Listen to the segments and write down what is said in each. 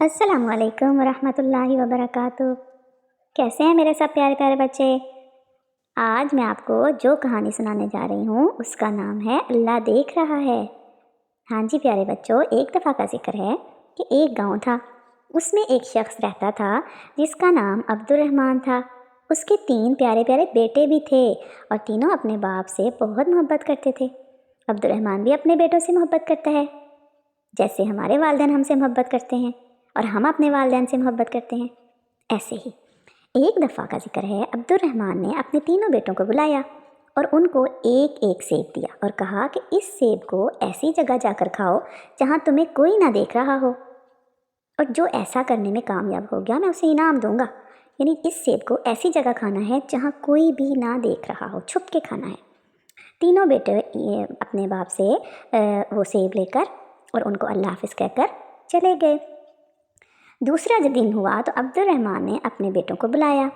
السلام علیکم ورحمۃ اللہ وبرکاتہ۔ کیسے ہیں میرے سب پیارے پیارے بچے؟ آج میں آپ کو جو کہانی سنانے جا رہی ہوں اس کا نام ہے اللہ دیکھ رہا ہے۔ ہاں جی پیارے بچوں، ایک دفعہ کا ذکر ہے کہ ایک گاؤں تھا، اس میں ایک شخص رہتا تھا جس کا نام عبد الرحمن تھا۔ اس کے 3 پیارے پیارے بیٹے بھی تھے اور تینوں اپنے باپ سے بہت محبت کرتے تھے۔ عبد الرحمن بھی اپنے بیٹوں سے محبت کرتا ہے جیسے ہمارے والدین ہم سے محبت کرتے ہیں اور ہم اپنے والدین سے محبت کرتے ہیں، ایسے ہی ایک دفعہ کا ذکر ہے عبد الرحمن نے اپنے تینوں بیٹوں کو بلایا اور ان کو ایک ایک سیب دیا اور کہا کہ اس سیب کو ایسی جگہ جا کر کھاؤ جہاں تمہیں کوئی نہ دیکھ رہا ہو، اور جو ایسا کرنے میں کامیاب ہو گیا میں اسے انعام دوں گا۔ یعنی اس سیب کو ایسی جگہ کھانا ہے جہاں کوئی بھی نہ دیکھ رہا ہو، چھپ کے کھانا ہے۔ تینوں بیٹے اپنے باپ سے وہ سیب لے کر اور ان کو اللہ حافظ کہہ کر چلے گئے۔ دوسرا جب دن ہوا تو عبد الرحمن نے اپنے بیٹوں کو بلایا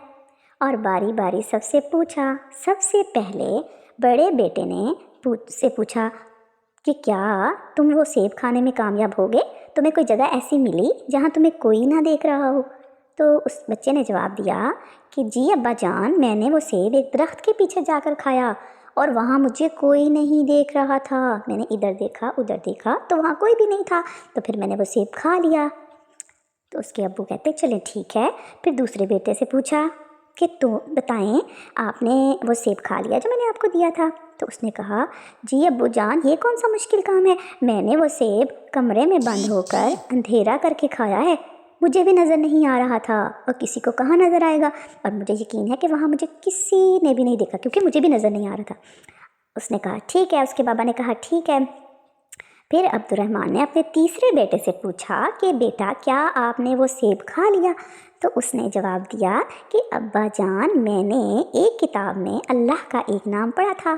اور باری باری سب سے پوچھا۔ سب سے پہلے بڑے بیٹے نے سے پوچھا کہ کیا تم وہ سیب کھانے میں کامیاب ہوگے؟ تمہیں کوئی جگہ ایسی ملی جہاں تمہیں کوئی نہ دیکھ رہا ہو؟ تو اس بچے نے جواب دیا کہ جی ابا جان، میں نے وہ سیب ایک درخت کے پیچھے جا کر کھایا اور وہاں مجھے کوئی نہیں دیکھ رہا تھا۔ میں نے ادھر دیکھا ادھر دیکھا تو وہاں کوئی بھی نہیں تھا، تو پھر میں نے وہ سیب کھا لیا۔ تو اس کے ابو کہتے چلیں ٹھیک ہے۔ پھر دوسرے بیٹے سے پوچھا کہ تو بتائیں آپ نے وہ سیب کھا لیا جو میں نے آپ کو دیا تھا؟ تو اس نے کہا جی ابو جان، یہ کون سا مشکل کام ہے، میں نے وہ سیب کمرے میں بند ہو کر اندھیرا کر کے کھایا ہے، مجھے بھی نظر نہیں آ رہا تھا اور کسی کو کہاں نظر آئے گا، اور مجھے یقین ہے کہ وہاں مجھے کسی نے بھی نہیں دیکھا کیونکہ مجھے بھی نظر نہیں آ رہا تھا۔ اس نے کہا ٹھیک ہے، اس کے بابا نے کہا ٹھیک ہے۔ پھر عبد الرحمن نے اپنے تیسرے بیٹے سے پوچھا کہ بیٹا کیا آپ نے وہ سیب کھا لیا؟ تو اس نے جواب دیا کہ ابا جان، میں نے ایک کتاب میں اللہ کا ایک نام پڑھا تھا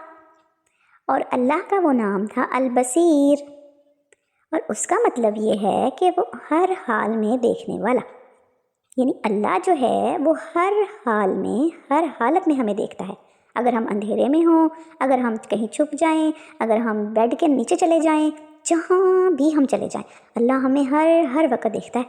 اور اللہ کا وہ نام تھا البصیر، اور اس کا مطلب یہ ہے کہ وہ ہر حال میں دیکھنے والا۔ یعنی اللہ جو ہے وہ ہر حال میں ہر حالت میں ہمیں دیکھتا ہے، اگر ہم اندھیرے میں ہوں، اگر ہم کہیں چھپ جائیں، اگر ہم بیڈ کے نیچے چلے جائیں، جہاں بھی ہم چلے جائیں، اللہ ہمیں ہر وقت دیکھتا ہے۔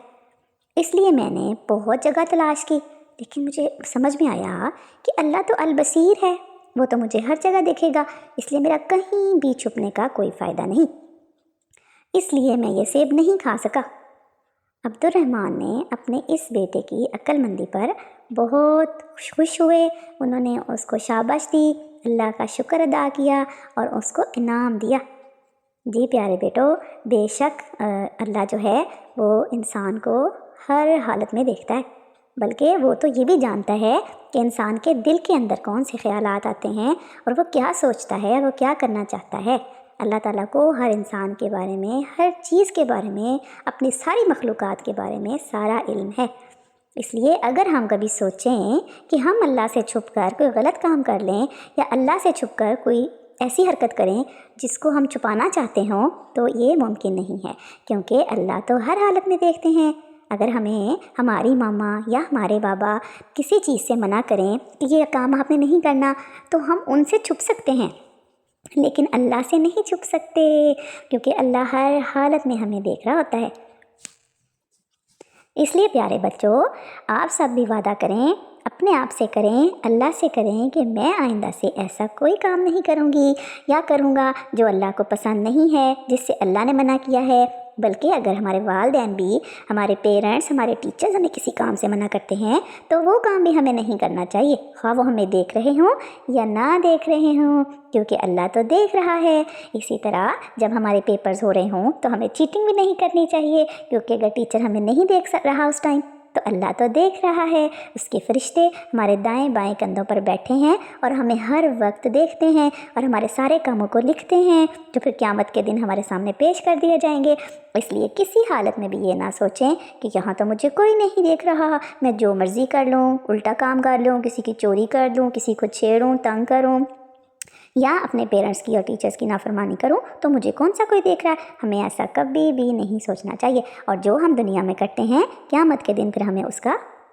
اس لیے میں نے بہت جگہ تلاش کی لیکن مجھے سمجھ میں آیا کہ اللہ تو البصیر ہے، وہ تو مجھے ہر جگہ دیکھے گا، اس لیے میرا کہیں بھی چھپنے کا کوئی فائدہ نہیں، اس لیے میں یہ سیب نہیں کھا سکا۔ عبد الرحمن نے اپنے اس بیٹے کی عقل مندی پر بہت خوش ہوئے، انہوں نے اس کو شاباش دی، اللہ کا شکر ادا کیا اور اس کو انعام دیا۔ جی پیارے بیٹو، بے شک اللہ جو ہے وہ انسان کو ہر حالت میں دیکھتا ہے، بلکہ وہ تو یہ بھی جانتا ہے کہ انسان کے دل کے اندر کون سے خیالات آتے ہیں اور وہ کیا سوچتا ہے، وہ کیا کرنا چاہتا ہے۔ اللہ تعالیٰ کو ہر انسان کے بارے میں، ہر چیز کے بارے میں، اپنی ساری مخلوقات کے بارے میں سارا علم ہے۔ اس لیے اگر ہم کبھی سوچیں کہ ہم اللہ سے چھپ کر کوئی غلط کام کر لیں یا اللہ سے چھپ کر کوئی ایسی حرکت کریں جس کو ہم چھپانا چاہتے ہوں، تو یہ ممکن نہیں ہے، کیونکہ اللہ تو ہر حالت میں دیکھتے ہیں۔ اگر ہمیں ہماری ماما یا ہمارے بابا کسی چیز سے منع کریں کہ یہ کام آپ نے نہیں کرنا، تو ہم ان سے چھپ سکتے ہیں لیکن اللہ سے نہیں چھپ سکتے، کیونکہ اللہ ہر حالت میں ہمیں دیکھ رہا ہوتا ہے۔ اس لیے پیارے بچوں، آپ سب بھی وعدہ کریں، اپنے آپ سے کریں، اللہ سے کریں کہ میں آئندہ سے ایسا کوئی کام نہیں کروں گی یا کروں گا جو اللہ کو پسند نہیں ہے، جس سے اللہ نے منع کیا ہے۔ بلکہ اگر ہمارے والدین بھی، ہمارے پیرنٹس، ہمارے ٹیچرز ہمیں کسی کام سے منع کرتے ہیں تو وہ کام بھی ہمیں نہیں کرنا چاہیے، خواہ وہ ہمیں دیکھ رہے ہوں یا نہ دیکھ رہے ہوں، کیونکہ اللہ تو دیکھ رہا ہے۔ اسی طرح جب ہمارے پیپرز ہو رہے ہوں تو ہمیں چیٹنگ بھی نہیں کرنی چاہیے، کیونکہ اگر ٹیچر ہمیں نہیں دیکھ رہا اس ٹائم تو اللہ تو دیکھ رہا ہے، اس کے فرشتے ہمارے دائیں بائیں کندھوں پر بیٹھے ہیں اور ہمیں ہر وقت دیکھتے ہیں اور ہمارے سارے کاموں کو لکھتے ہیں جو پھر قیامت کے دن ہمارے سامنے پیش کر دیے جائیں گے۔ اس لیے کسی حالت میں بھی یہ نہ سوچیں کہ یہاں تو مجھے کوئی نہیں دیکھ رہا، میں جو مرضی کر لوں، الٹا کام کر لوں، کسی کی چوری کر لوں، کسی کو چھیڑوں، تنگ کروں یا اپنے پیرنٹس کی اور ٹیچرز کی نافرمانی کروں تو مجھے کون سا کوئی دیکھ رہا ہے۔ ہمیں ایسا کبھی بھی نہیں سوچنا چاہیے، اور جو ہم دنیا میں کرتے ہیں قیامت کے دن پھر ہمیں اس کا